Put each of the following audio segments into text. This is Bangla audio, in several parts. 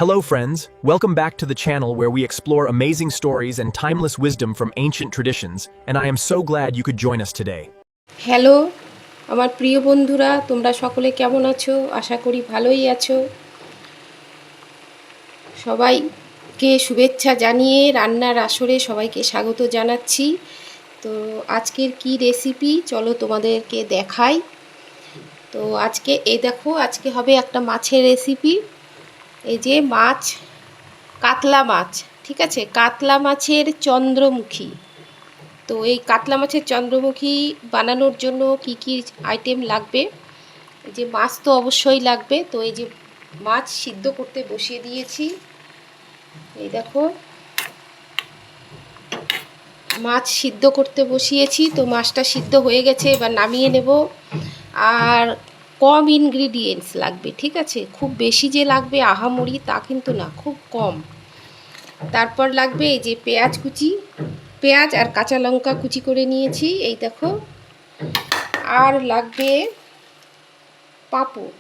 Hello friends, welcome back to the channel where we explore amazing stories and timeless wisdom from ancient traditions, and I am so glad you could join us today. Hello আমার প্রিয় বন্ধুরা, তোমরা সকলে কেমন আছো? আশা করি ভালোই আছো। সবাইকে শুভেচ্ছা জানিয়ে রান্নার আসরে সবাইকে স্বাগত জানাচ্ছি। তো আজকের কি রেসিপি চলো তোমাদেরকে দেখাই। তো আজকে এই দেখো, আজকে হবে একটা মাছের রেসিপি। এই যে মাছ, কাতলা মাছ, ঠিক আছে, কাতলা মাছের চন্দ্রমুখী। তো এই কাতলা মাছের চন্দ্রমুখী বানানোর জন্য কি কি আইটেম লাগবে? এই যে মাছ তো অবশ্যই লাগবে। তো এই যে মাছ সিদ্ধ করতে বসিয়ে দিয়েছি। এই দেখো, মাছ সিদ্ধ করতে বসিয়েছি। তো মাছটা সিদ্ধ হয়ে গেছে, এবার নামিয়ে নেব। আর কম ইনগ্রিডিয়েন্টস লাগবে, ঠিক আছে, খুব বেশি যে লাগবে আহামরি তা কিন্তু না, খুব কম। তারপর লাগবে এই যে পেঁয়াজ কুচি, পেঁয়াজ আর কাঁচা লঙ্কা কুচি করে নিয়েছি, এই দেখো। আর লাগবে পাঁপড়।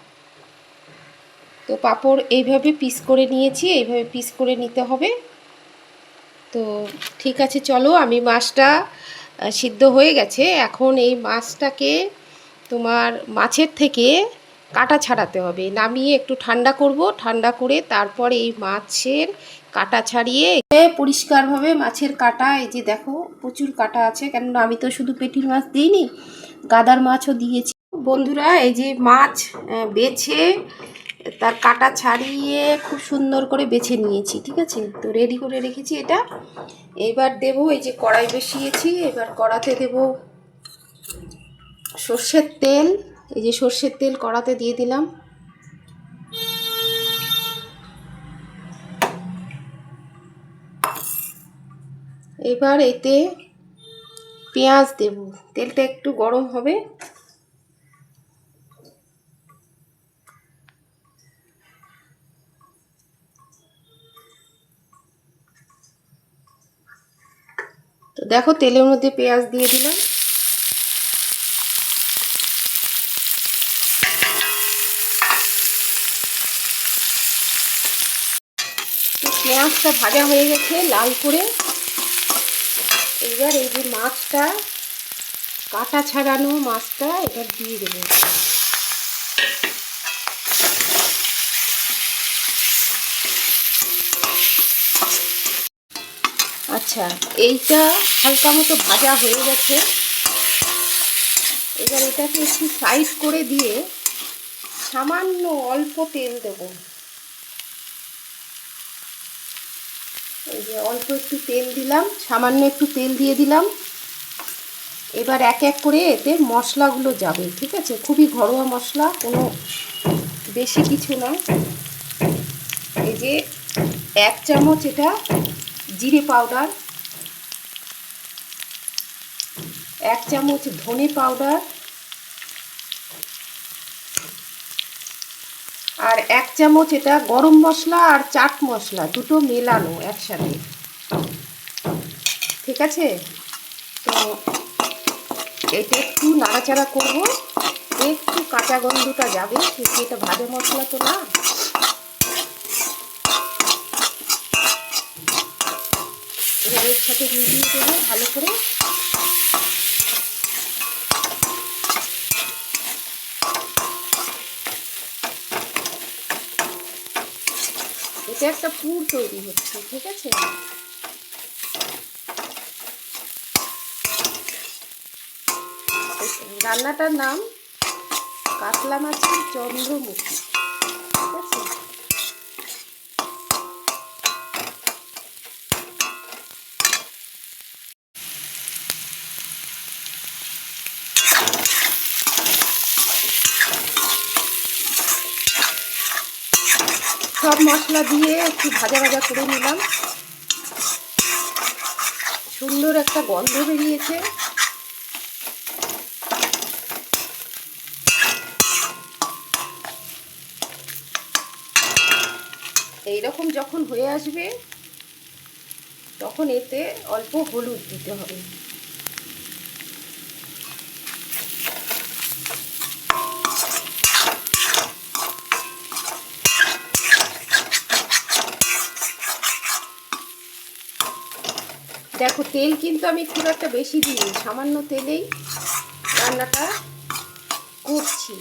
তো পাঁপড় এইভাবে পিস করে নিয়েছি, এইভাবে পিস করে নিতে হবে। তো ঠিক আছে, চলো, আমি মাছটা সিদ্ধ হয়ে গেছে। এখন এই মাছটাকে তোমার মাছের থেকে কাঁটা ছাড়াতে হবে, নামিয়ে একটু ঠান্ডা করব, ঠান্ডা করে তারপর এই মাছের কাঁটা ছাড়িয়ে পরিষ্কারভাবে মাছের কাঁটা, এই যে দেখো প্রচুর কাঁটা আছে, কেননা আমি তো শুধু পেটির মাছ দিইনি, গাদার মাছও দিয়েছি। বন্ধুরা, এই যে মাছ বেছে তার কাঁটা ছাড়িয়ে খুব সুন্দর করে বেছে নিয়েছি, ঠিক আছে। তো রেডি করে রেখেছি এটা। এবার দেব, এই যে কড়াই বসিয়েছি, এবার কড়াতে দেব সর্ষের তেল। এই যে সর্ষের তেল কড়াতে দিয়ে দিলাম। এবার এতে পেঁয়াজ দেব, তেলটা একটু গরম হবে। তো দেখো, তেলের মধ্যে পেঁয়াজ দিয়ে দিলাম। তো পেঁয়াজটা ভাজা হয়ে গেছে লাল করে। এবার এই যে মাছটা, কাঁটা ছাড়ানো মাছটা এবার দিয়ে দেবো। আচ্ছা, এইটা হালকা মতো ভাজা হয়ে গেছে। এবার এটাকে একটু সাইড করে দিয়ে সামান্য অল্প তেল দেব। এই যে অল্প একটু তেল দিলাম, সামান্য একটু তেল দিয়ে দিলাম। এবার এক এক করে এতে মশলাগুলো যাবে, ঠিক আছে, খুবই ঘরোয়া মশলা, কোনো বেশি কিছু না। এই যে 1 চামচ এটা জিরে পাউডার, 1 চামচ ধনে পাউডার, আর 1 চামচ এটা গরম মশলা আর চাট মশলা দুটো মেলানো একসাথে, ঠিক আছে। তো এটা একটু নাড়াচাড়া করব, একটু কাঁচা গন্ধটা যাবে, কিন্তু এটা ভাজা মশলা তো না। এবার এর সাথে মিশিয়ে দেবো ভালো করে। এটা একটা পুর তৈরি হচ্ছে, ঠিক আছে। রান্নাটার নাম কাতলা মাছের চন্দ্রমুখী, ঠিক আছে। সব মশলা দিয়ে একটু ভাজা ভাজা করে নিলাম। সুন্দর একটা গন্ধ বেরিয়েছে। এইরকম যখন হয়ে আসবে তখন এতে অল্প হলুদ দিতে হবে। দেখো তেল কিন্তু আমি খুব একটা বেশি দিইনি, সামান্য তেলেই রান্নাটা করছি।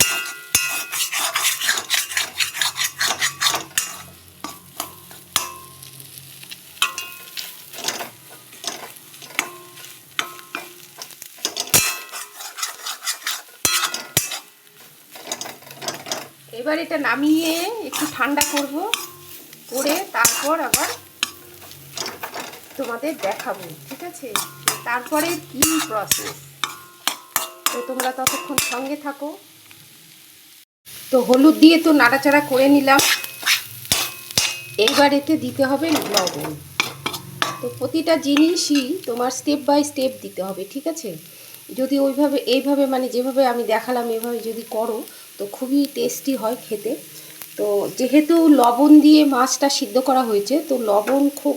এবার এটা নামিয়ে একটু ঠান্ডা করব, করে তারপর আবার তোমাদের দেখাবো, ঠিক আছে? তারপরে কি প্রসেস, তো তোমরা ততক্ষণ সঙ্গে থাকো। তো হলুদ দিয়ে তো নাড়াচাড়া করে নিলাম, এইবার এতে দিতে হবে লবণ। তো প্রতিটা জিনিসই তোমার স্টেপ বাই স্টেপ দিতে হবে, ঠিক আছে? যদি এইভাবে মানে যেভাবে আমি দেখালাম এভাবে যদি করো তো খুবই টেস্টি হয় খেতে। তো যেহেতু লবণ দিয়ে মাছটা সিদ্ধ করা হয়েছে, তো লবণ খুব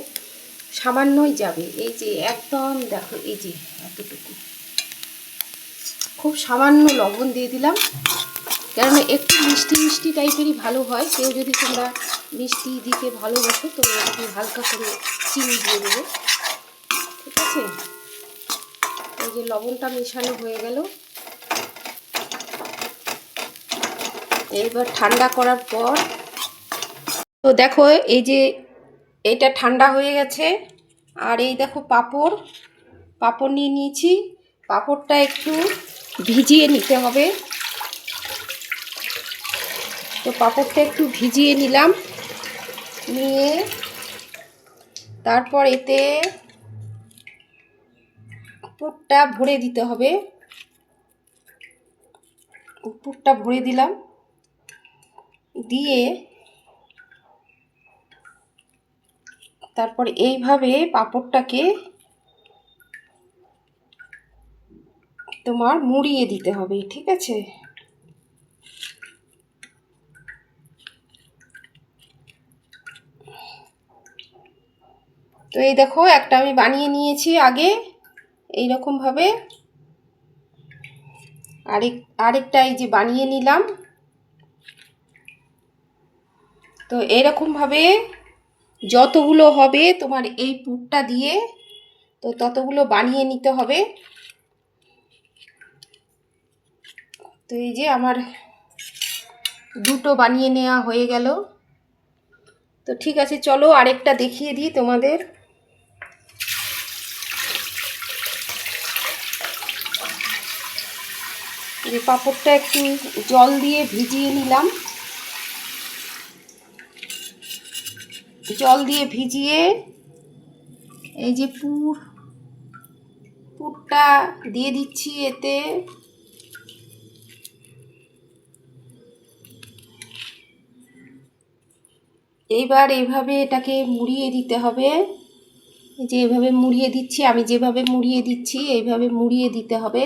সামান্যই যাবে। এই যে একদম দেখো, এই যে এতটুকু, খুব সামান্য লবণ দিয়ে দিলাম, কারণ একটু মিষ্টি মিষ্টি টাইপেরই ভালো হয়। কেউ যদি তোমরা মিষ্টি দিতে ভালোবাসো তো একটু হালকা করে চিনি দিয়ে দেবে, ঠিক আছে? এই যে লবণটা মেশানো হয়ে গেল। এইবার ঠান্ডা করার পর তো দেখো এই যে এটা ঠান্ডা হয়ে গেছে। আর এই দেখো পাঁপড় নিয়ে নিয়েছি। পাঁপড়টা একটু ভিজিয়ে নিতে হবে। তো পাঁপড়টা একটু ভিজিয়ে নিলাম, নিয়ে তারপর এতে পুরটা ভরে দিতে হবে। পুরটা ভরে দিলাম, দিয়ে তারপর এইভাবে পাঁপড়টাকে তোমার মুড়িয়ে দিতে হবে, ঠিক আছে? তো এই দেখো একটা আমি বানিয়ে নিয়েছি আগে এইরকমভাবে, আরেকটা এই যে বানিয়ে নিলাম। তো এরকমভাবে যতগুলো হবে তোমার এই পুরটা দিয়ে তো ততগুলো বানিয়ে নিতে হবে। তো এই যে আমার দুটো বানিয়ে নেওয়া হয়ে গেল। তো ঠিক আছে, চলো আরেকটা দেখিয়ে দিই তোমাদের। যে পাঁপড়টা একটু জল দিয়ে ভিজিয়ে নিলাম, জল দিয়ে ভিজিয়ে এই যে পুরটা দিয়ে দিচ্ছি এতে। এইবার এইভাবে এটাকে মুড়িয়ে দিতে হবে। এই যে এইভাবে মুড়িয়ে দিচ্ছি, আমি যেভাবে মুড়িয়ে দিচ্ছি এইভাবে মুড়িয়ে দিতে হবে।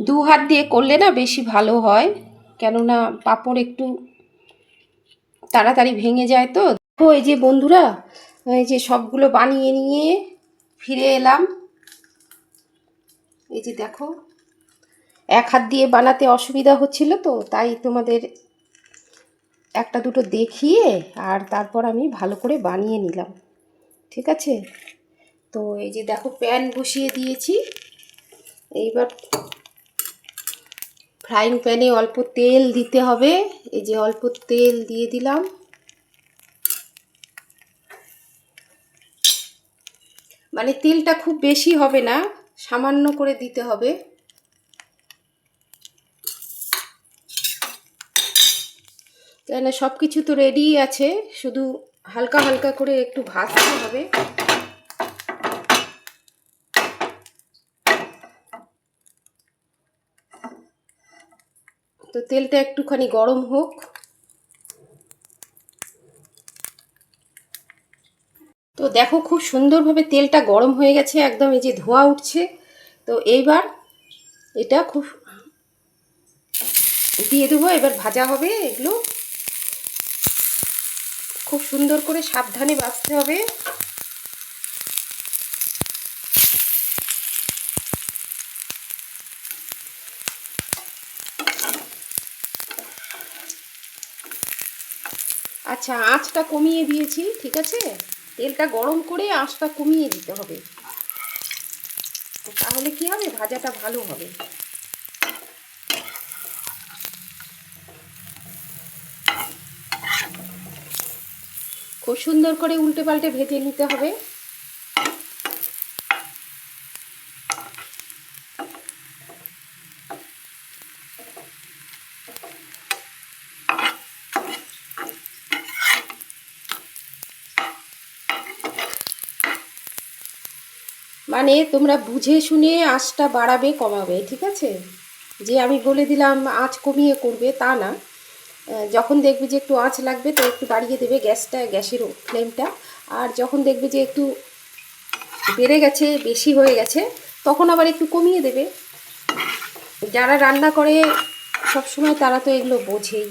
দু হাত দিয়ে করলে না বেশি ভালো হয়, কেননা পাঁপড় একটু তাড়াতাড়ি ভেঙে যায়। তো দেখো এই যে বন্ধুরা, এই যে সবগুলো বানিয়ে নিয়ে ফিরে এলাম। এই যে দেখো, এক হাত দিয়ে বানাতে অসুবিধা হচ্ছিল, তো তাই তোমাদের একটা দুটো দেখিয়ে আর তারপর আমি ভালো করে বানিয়ে নিলাম, ঠিক আছে? তো এই যে দেখো প্যান বসিয়ে দিয়েছি। এইবার ফ্রাইং প্যানে অল্প তেল দিতে হবে। এই যে অল্প তেল দিয়ে দিলাম। মানে তেলটা খুব বেশি হবে না, সামান্য করে দিতে হবে। কেন সব কিছু তো রেডি আছে, শুধু হালকা হালকা করে একটু ভাজতে হবে। তো তেলটা একটুখানি গরম হোক। তো দেখো খুব সুন্দরভাবে তেলটা গরম হয়ে গেছে, একদম এই যে ধোঁয়া উঠছে। তো এইবার এটা খুব দিয়ে দেবো, এবার ভাজা হবে। এগুলো খুব সুন্দর করে সাবধানে ভাজতে হবে। আচ্ছা, আঁচটা কমিয়ে দিয়েছি, ঠিক আছে। তেলটা গরম করে আঁচটা কমিয়ে দিতে হবে, তাহলে কি হবে, ভাজাটা ভালো হবে। খুব সুন্দর করে উল্টে পাল্টে ভেজে নিতে হবে। মানে তোমরা বুঝে শুনে আঁচটা বাড়াবে কমাবে, ঠিক আছে। যে আমি বলে দিলাম আঁচ কমিয়ে করবে তা না। যখন দেখবে যে একটু আঁচ লাগবে তো একটু বাড়িয়ে দেবে গ্যাসের ফ্লেমটা। আর যখন দেখবে যে একটু বেড়ে গেছে, বেশি হয়ে গেছে, তখন আবার একটু কমিয়ে দেবে। যারা রান্না করে সব সময় তারা তো এগুলো বোঝেই।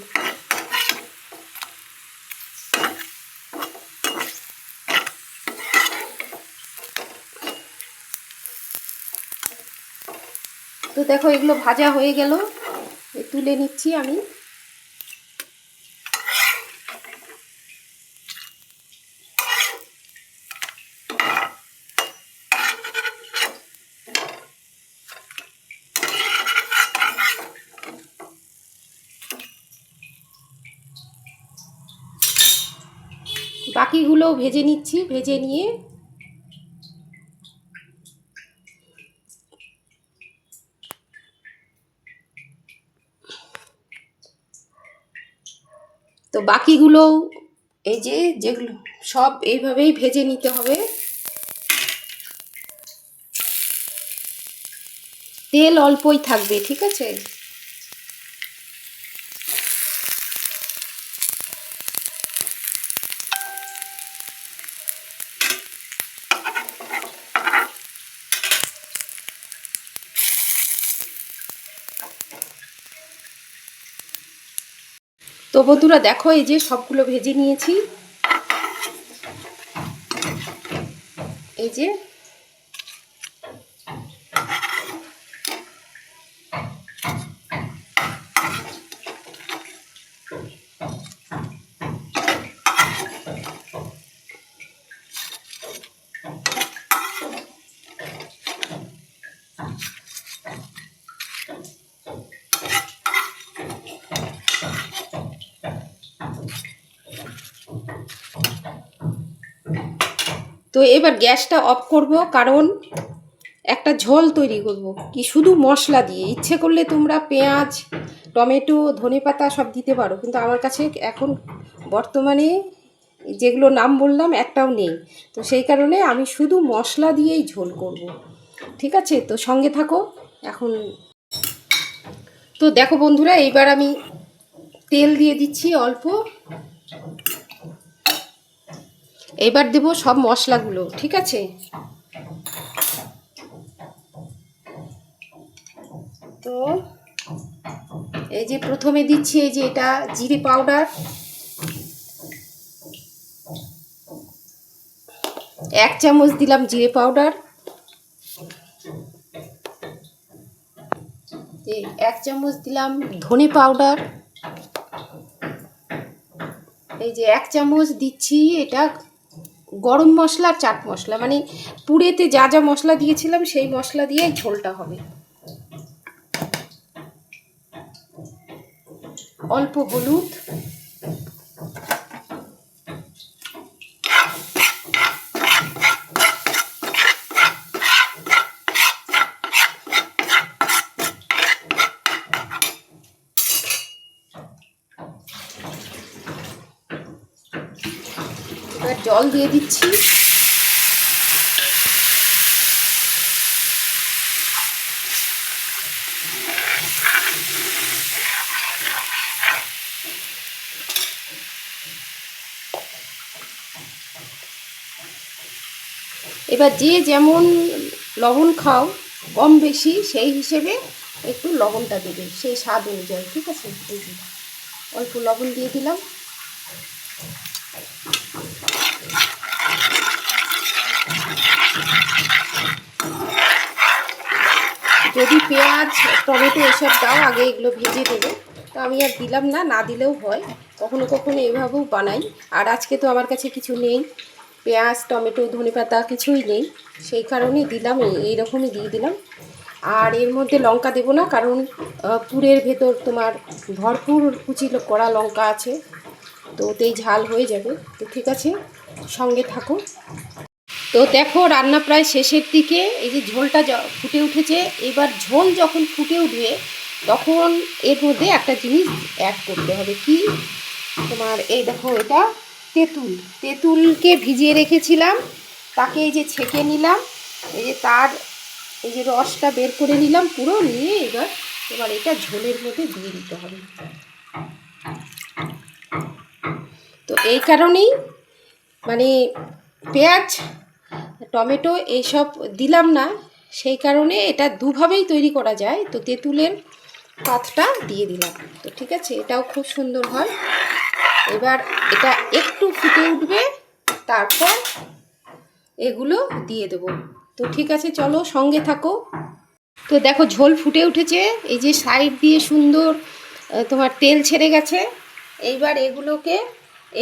তো দেখো এগুলো ভাজা হয়ে গেল, তুলে নিচ্ছি আমি। বাকিগুলো ভেজে নিচ্ছি, ভেজে নিয়ে তো বাকিগুলো এই যেগুলো সব এইভাবেই ভেজে নিতে হবে। তেল অল্পই থাকবে, ঠিক আছে। তো বন্ধুরা দেখো এই যে সবগুলো ভেজে নিয়েছি, এই যে। তো এবার গ্যাসটা অফ করব, কারণ একটা ঝোল তৈরি করব কি শুধু মশলা দিয়ে। ইচ্ছে করলে তোমরা পেঁয়াজ, টমেটো, ধনেপাতা সব দিতে পারো, কিন্তু আমার কাছে এখন বর্তমানে যেগুলো নাম বললাম একটাও নেই। তো সেই কারণে আমি শুধু মশলা দিয়েই ঝোল করব, ঠিক আছে। তো সঙ্গে থাকো এখন। তো দেখো বন্ধুরা, এইবার আমি তেল দিয়ে দিচ্ছি অল্প। এবার দেব সব মশলাগুলো, ঠিক আছে। তো এই যে প্রথমে দিচ্ছি এই যে এটা জিরে পাউডার, 1 চামচ দিলাম জিরে পাউডার, 1 চামচ দিলাম ধনে পাউডার, এই যে 1 চামচ দিচ্ছি এটা গরম মশলা আর চাট মশলা, মানে পুরেতে যা যা মশলা দিয়েছিলাম সেই মশলা দিয়ে ঝোলটা হবে। অল্প হলুদ, এবার জল দিয়ে দিচ্ছি। এবার যে যেমন লবণ খাও কম বেশি সেই হিসেবে একটু লবণটা দেবে সেই স্বাদ অনুযায়ী, ঠিক আছে। এই যে অল্প লবণ দিয়ে দিলাম। যদি পেঁয়াজ, টমেটো এসব দাও আগে এগুলো ভেজে দেবে, তো আমি আর দিলাম না, না দিলেও হয়, কখনো কখনো এভাবেও বানাই। আর আজকে তো আমার কাছে কিছু নেই, পেঁয়াজ টমেটো ধনেপাতা কিছুই নেই, সেই কারণেই দিলাম, এইরকমই দিয়ে দিলাম। আর এর মধ্যে লঙ্কা দেবো না, কারণ পুরের ভেতর তোমার ভরপুর কুচি করা লঙ্কা আছে, তো ওতেই ঝাল হয়ে যাবে। তো ঠিক আছে, সঙ্গে থাকো। তো দেখো রান্না প্রায় শেষের দিকে, এই যে ঝোলটা ফুটে উঠেছে। এবার ঝোল যখন ফুটে উঠবে তখন এর মধ্যে একটা জিনিস অ্যাড করতে হবে, কি তোমার এই দেখো, এটা তেঁতুলকে ভিজিয়ে রেখেছিলাম, তাকে এই যে ছেঁকে নিলাম, এই যে তার এই যে রসটা বের করে নিলাম পুরো, নিয়ে এবার এটা ঝোলের মধ্যে দিয়ে দিতে হবে। তো এই কারণেই মানে পেঁয়াজ টমেটো এইসব দিলাম না, সেই কারণে এটা দুভাবেই তৈরি করা যায়। তো তেঁতুলের পাতটা দিয়ে দিলাম। তো ঠিক আছে, এটাও খুব সুন্দর হয়। এবার এটা একটু ফুটে উঠবে, তারপর এগুলো দিয়ে দেবো। তো ঠিক আছে, চলো সঙ্গে থাকো। তো দেখো ঝোল ফুটে উঠেছে, এই যে সাইড দিয়ে সুন্দর তোমার তেল ছেড়ে গেছে। এইবার এগুলোকে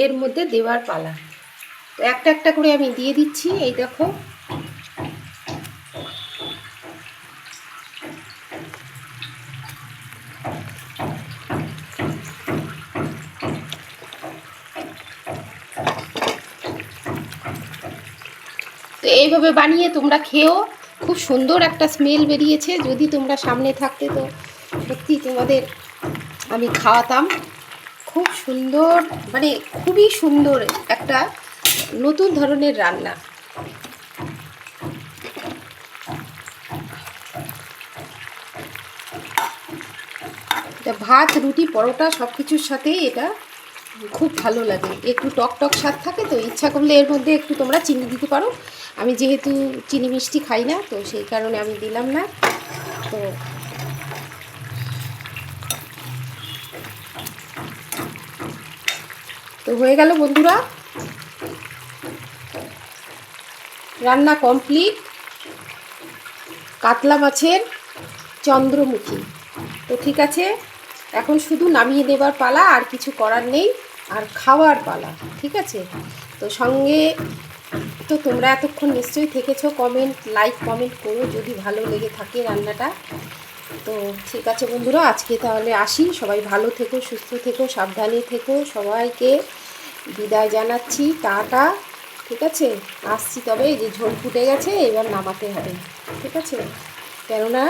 এর মধ্যে দেওয়ার পালা। তো একটা একটা করে আমি দিয়ে দিচ্ছি, এই দেখো। তো এইভাবে বানিয়ে তোমরা খেও, খুব সুন্দর একটা স্মেল বেরিয়েছে। যদি তোমরা সামনে থাকতে তো সত্যি তোমাদের আমি খাওয়াতাম। খুব সুন্দর, মানে খুবই সুন্দর একটা নতুন ধরনের রান্না। এটা ভাত রুটি পরোটা সব কিছুর সাথেই এটা খুব ভালো লাগে। একটু টক টক স্বাদ থাকে, তো ইচ্ছা করলে এর মধ্যে একটু তোমরা চিনি দিতে পারো। আমি যেহেতু চিনি মিষ্টি খাই না, তো সেই কারণে আমি দিলাম না। তো তো হয়ে গেল বন্ধুরা, রান্না কমপ্লিট। কাতলা মাছের চন্দ্রমুখী। তো ঠিক আছে, এখন শুধু নামিয়ে দেবার পালা, আর কিছু করার নেই, আর খাওয়ার পালা। ঠিক আছে, তো সঙ্গে তো তোমরা এতক্ষণ নিশ্চয়ই থেকেছো। লাইক কমেন্ট করো যদি ভালো লেগে থাকে রান্নাটা। তো ঠিক আছে বন্ধুরা, আজকে তাহলে আসি। সবাই ভালো থেকো, সুস্থ থেকো, সাবধানে থেকো। সবাইকে বিদায় জানাচ্ছি, টাটা। ঠিক আছে, আসছি। তবে এই যে ঝোল ফুটে গেছে, এবার নামাতে হবে। ঠিক আছে, কেননা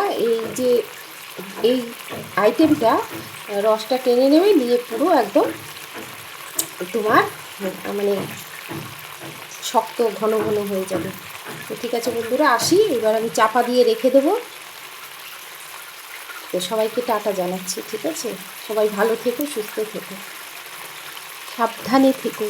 এই আইটেমটা রসটা টেনে নেবে, নিয়ে পুরো একদম তোমার মানে শক্ত ঘন ঘন হয়ে যাবে। তো ঠিক আছে বন্ধুরা, আসি। এবার আমি চাপা দিয়ে রেখে দেবো। তো সবাইকে টাটা জানাচ্ছি। ঠিক আছে, সবাই ভালো থেকো, সুস্থ থেকো, সাবধানে থেকো।